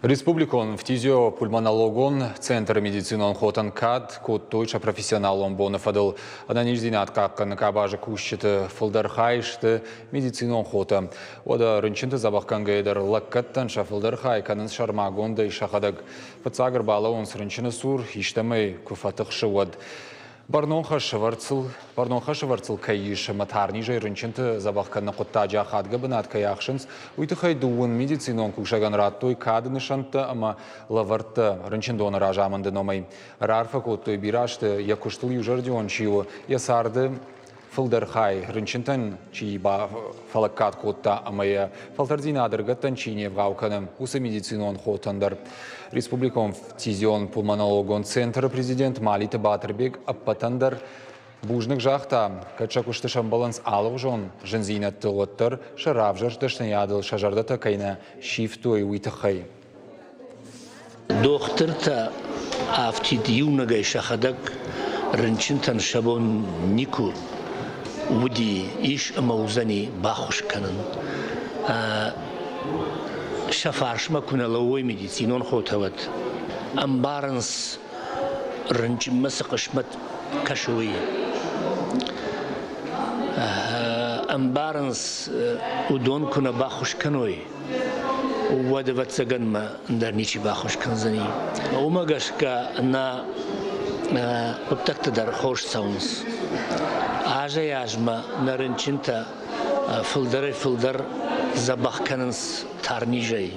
Республикон фтизио пульмонологон Центр медицинон хотан кад коттойча профессионалон бонафадыл. Ананиждинат каккан кабажа кущиты фылдархайшты медицинон хота. Ода рынчынты забахкан гайдар лаккаттан шафылдархай канын шармагонда и шахадаг. Пацагр бала он срынчыны сур иштамай куфатых шывад. Барнонха шыварцыл кайыш матарни жай рынчынты забахканна коттажа хадга бынат каяхшынс. Уйтыхай дуын медицинон кукшаган раттой кады нышанты, ама лаварты рынчындоны ражаманды номай. Рарфа коттой бирашты якуштыл южардион чио ясарды фылдархай рынчынтын чиба фалаккат котта амая фалтардина адыргаттан чине вгауканым усы медицинон хотандар. Республикон фтизион пульмонологон Центр президент Малиты Батырбек аппатандар бужных жахта, качакушты шамбаланс алов жон, жензина тылоттар, шаравжар дашны ядыл шажардата кайна шифтой уйтахай. Доктор-то автидиюнагай шахадак рынчынтан шабон нику уди иш маузани бахушканын. Шафаршма куналовой медицинон хотават. Амбаранс рынчынмасы қышмат кашуи. Амбаранс удон куна бахушканой. Увадывать цаганма дарничи бахушканзани. Умагашка на вот так-то дар хош саунс. Ажа яжма на рынчынта фылдар забахканынс тарнижай.